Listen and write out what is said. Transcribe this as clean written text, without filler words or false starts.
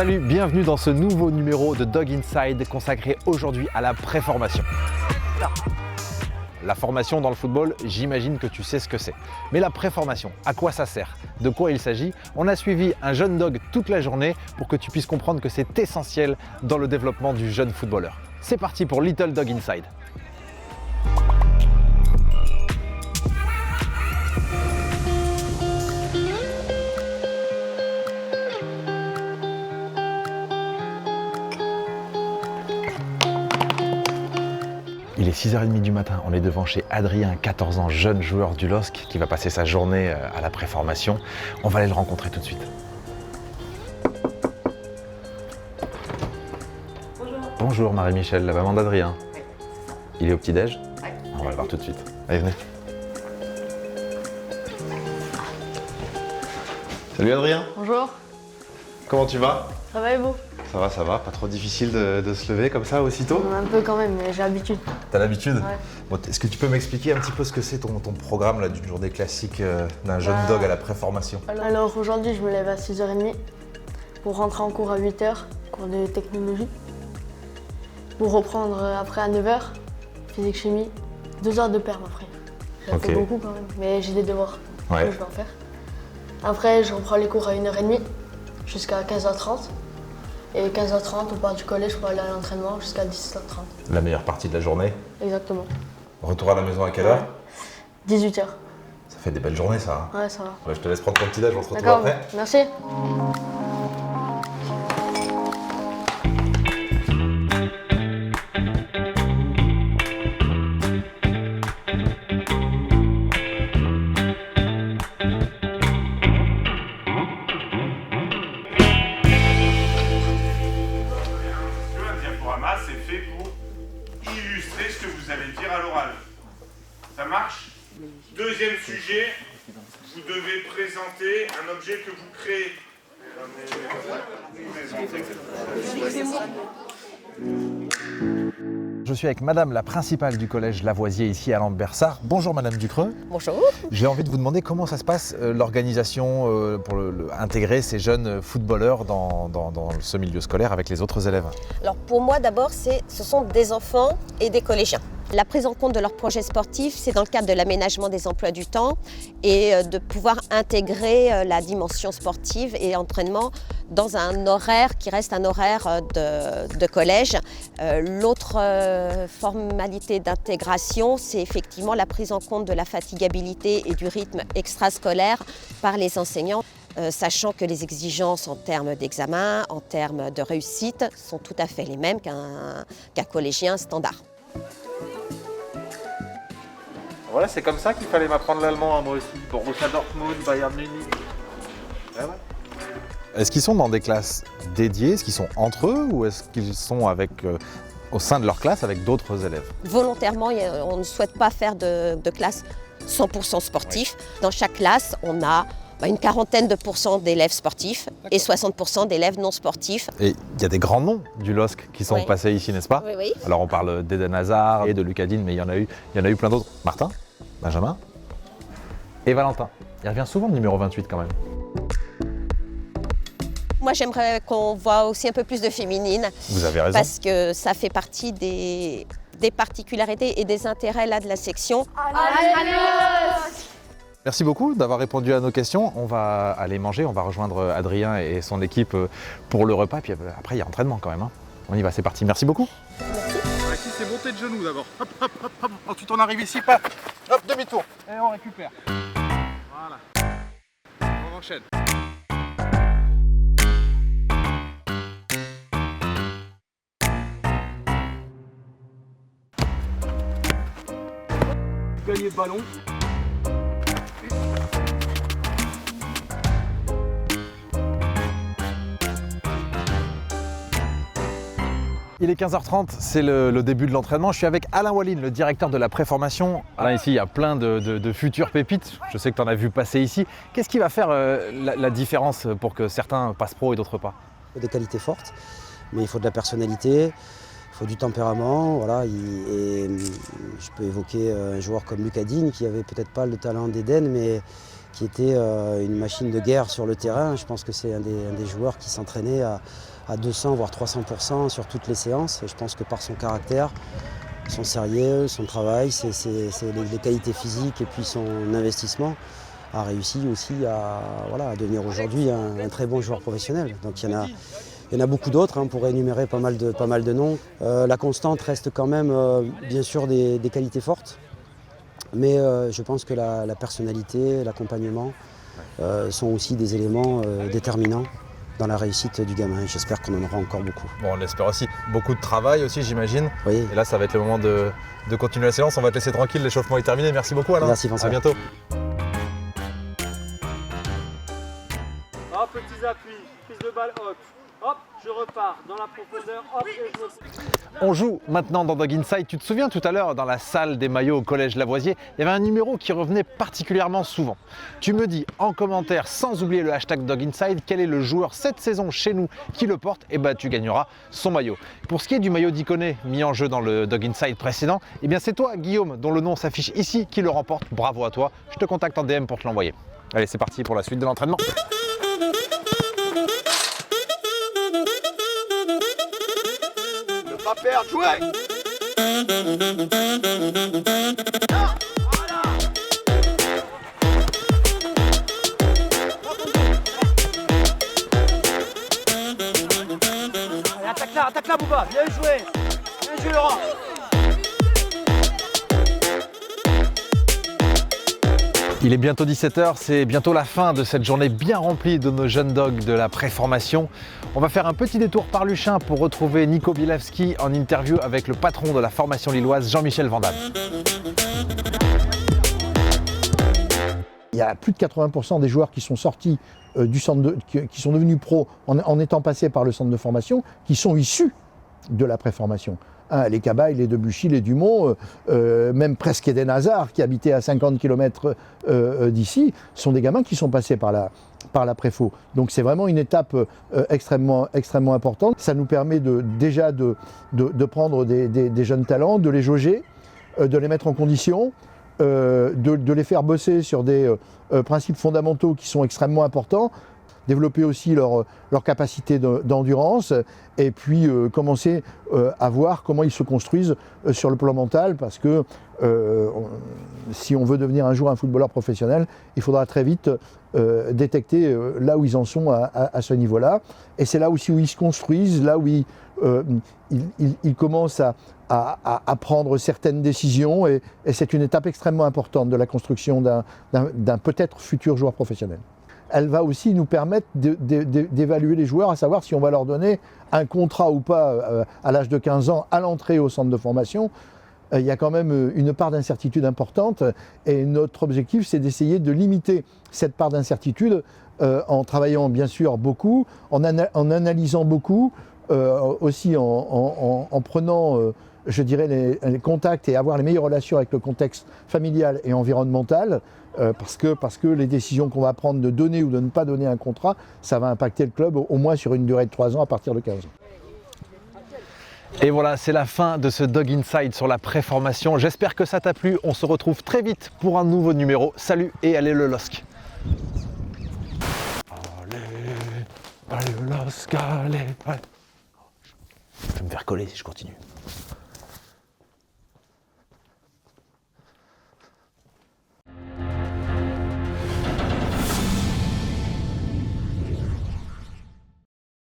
Salut, bienvenue dans ce nouveau numéro de Dog Inside consacré aujourd'hui à la préformation. La formation dans le football, j'imagine que tu sais ce que c'est. Mais la préformation, à quoi ça sert? De quoi il s'agit? On a suivi un jeune dog toute la journée pour que tu puisses comprendre que c'est essentiel dans le développement du jeune footballeur. C'est parti pour Little Dog Inside. Il est 6h30 du matin, on est devant chez Adrien, 14 ans, jeune joueur du LOSC qui va passer sa journée à la préformation. On va aller le rencontrer tout de suite. Bonjour. Bonjour Marie-Michel, la maman d'Adrien. Oui. Il est au petit-déj? Oui. On va le voir tout de suite. Allez, venez. Salut Adrien. Bonjour. Comment tu vas? Ça va et vous? Ça va, pas trop difficile de se lever comme ça aussitôt? Un peu quand même, mais j'ai l'habitude. T'as l'habitude? Ouais. Bon, est-ce que tu peux m'expliquer un petit peu ce que c'est ton programme là, d'une journée classique d'un jeune dog à la préformation? Alors aujourd'hui, je me lève à 6h30 pour rentrer en cours à 8h, cours de technologie. Pour reprendre après à 9h, physique-chimie, 2 heures de perm après. Ça fait beaucoup quand même, mais j'ai des devoirs que je vais en faire. Après, je reprends les cours à 1h30 jusqu'à 15h30. Et 15h30, on part du collège pour aller à l'entraînement jusqu'à 17h30. La meilleure partie de la journée? Exactement. Retour à la maison à quelle heure? 18h. Ça fait des belles journées ça. Ouais, ça va. Ouais, je te laisse prendre ton petit déj, on se retrouve D'accord, après. merci. C'est fait pour illustrer ce que vous allez dire à l'oral. Ça marche? Deuxième sujet, vous devez présenter un objet que vous créez. Je suis avec madame la principale du collège Lavoisier ici à Lambersart. Bonjour madame Ducreux. Bonjour. J'ai envie de vous demander comment ça se passe l'organisation pour intégrer ces jeunes footballeurs dans ce milieu scolaire avec les autres élèves. Alors pour moi d'abord, ce sont des enfants et des collégiens. La prise en compte de leurs projets sportifs, c'est dans le cadre de l'aménagement des emplois du temps et de pouvoir intégrer la dimension sportive et entraînement dans un horaire qui reste un horaire de collège. L'autre formalité d'intégration, c'est effectivement la prise en compte de la fatigabilité et du rythme extrascolaire par les enseignants. Sachant que les exigences en termes d'examen, en termes de réussite, sont tout à fait les mêmes qu'un collégien standard. Voilà, c'est comme ça qu'il fallait m'apprendre l'allemand à moi aussi. Borussia Dortmund, Bayern Munich. Ah ouais. Est-ce qu'ils sont dans des classes dédiées? Est-ce qu'ils sont entre eux ou est-ce qu'ils sont au sein de leur classe avec d'autres élèves? Volontairement, on ne souhaite pas faire de classe 100% sportif. Dans chaque classe, on a une quarantaine de pourcents d'élèves sportifs et 60% d'élèves non sportifs. Et il y a des grands noms du LOSC qui sont passés ici, n'est-ce pas? Oui, oui. Alors on parle d'Eden Hazard et de Lucadine, mais il y en a eu plein d'autres. Martin, Benjamin et Valentin. Il revient souvent le numéro 28 quand même. Moi, j'aimerais qu'on voit aussi un peu plus de féminines. Vous avez raison. Parce que ça fait partie des particularités et des intérêts là, de la section. Merci beaucoup d'avoir répondu à nos questions. On va aller manger, on va rejoindre Adrien et son équipe pour le repas. Puis après, il y a entraînement quand même. On y va, c'est parti. Merci beaucoup. Ici, c'est monter de genoux d'abord. Hop, hop, hop, hop. Ensuite, on arrive ici, pas. Hop, demi-tour. Et on récupère. Voilà. On enchaîne. Gagner le ballon. Il est 15h30, c'est le début de l'entraînement. Je suis avec Alain Walline, le directeur de la préformation. Alain, ici, il y a plein de futures pépites. Je sais que tu en as vu passer ici. Qu'est-ce qui va faire la différence pour que certains passent pro et d'autres pas? Il faut des qualités fortes, mais il faut de la personnalité, il faut du tempérament. Voilà. Et je peux évoquer un joueur comme Lucadine qui avait peut-être pas le talent d'Eden, mais qui était une machine de guerre sur le terrain. Je pense que c'est un des joueurs qui s'entraînait à 200 voire 300% sur toutes les séances. Et je pense que par son caractère, son sérieux, son travail, les qualités physiques et puis son investissement, a réussi aussi à devenir aujourd'hui un très bon joueur professionnel. Donc il y en a beaucoup d'autres, on pourrait énumérer pas mal de noms. La constante reste quand même bien sûr des qualités fortes, mais je pense que la personnalité, l'accompagnement sont aussi des éléments déterminants dans la réussite du gamin. J'espère qu'on en aura encore beaucoup. Bon, on l'espère aussi. Beaucoup de travail aussi, j'imagine. Oui. Et là, ça va être le moment de continuer la séance. On va te laisser tranquille, l'échauffement est terminé. Merci beaucoup, Alain. Merci, François. À bientôt. Hop, petits appuis, prise de balle haute. Hop, je repars dans la profondeur. Hop, et je me... On joue maintenant dans Dog Inside. Tu te souviens tout à l'heure, dans la salle des maillots au collège Lavoisier, il y avait un numéro qui revenait particulièrement souvent. Tu me dis en commentaire, sans oublier le hashtag Dog Inside, quel est le joueur cette saison chez nous qui le porte, et tu gagneras son maillot. Pour ce qui est du maillot d'Iconé mis en jeu dans le Dog Inside précédent, c'est toi, Guillaume, dont le nom s'affiche ici, qui le remporte. Bravo à toi. Je te contacte en DM pour te l'envoyer. Allez, c'est parti pour la suite de l'entraînement. Pas perdre, jouer. Allez, attaque là, Bouba. Bien joué. Bien joué, Laurent. Il est bientôt 17 h, c'est bientôt la fin de cette journée bien remplie de nos jeunes dogs de la préformation. On va faire un petit détour par Luchin pour retrouver Nico Bilewski en interview avec le patron de la formation lilloise, Jean-Michel Vandame. Il y a plus de 80% des joueurs qui sont sortis du centre qui sont devenus pros en étant passés par le centre de formation, qui sont issus de la préformation. Les Cabaye, les Debuchy, les Dumont, même presque Eden Hazard, qui habitait à 50 km d'ici, sont des gamins qui sont passés par la préfo. Donc c'est vraiment une étape extrêmement importante. Ça nous permet déjà de prendre des jeunes talents, de les jauger, de les mettre en condition, de les faire bosser sur des principes fondamentaux qui sont extrêmement importants, développer aussi leur capacité d'endurance et puis commencer à voir comment ils se construisent sur le plan mental, parce que si on veut devenir un jour un footballeur professionnel, il faudra très vite détecter là où ils en sont à ce niveau-là. Et c'est là aussi où ils se construisent, là où ils commencent à prendre certaines décisions, et c'est une étape extrêmement importante de la construction d'un peut-être futur joueur professionnel. Elle va aussi nous permettre d'évaluer les joueurs, à savoir si on va leur donner un contrat ou pas à l'âge de 15 ans à l'entrée au centre de formation. Il y a quand même une part d'incertitude importante, et notre objectif, c'est d'essayer de limiter cette part d'incertitude en travaillant bien sûr beaucoup, en analysant beaucoup, aussi en prenant je dirais les contacts et avoir les meilleures relations avec le contexte familial et environnemental, parce que les décisions qu'on va prendre de donner ou de ne pas donner un contrat, ça va impacter le club au moins sur une durée de 3 ans à partir de 15 ans. Et voilà, c'est la fin de ce Dog Inside sur la préformation. J'espère que ça t'a plu. On se retrouve très vite pour un nouveau numéro. Salut et allez le LOSC. Allez le LOSC, allez. Je vais me faire coller si je continue.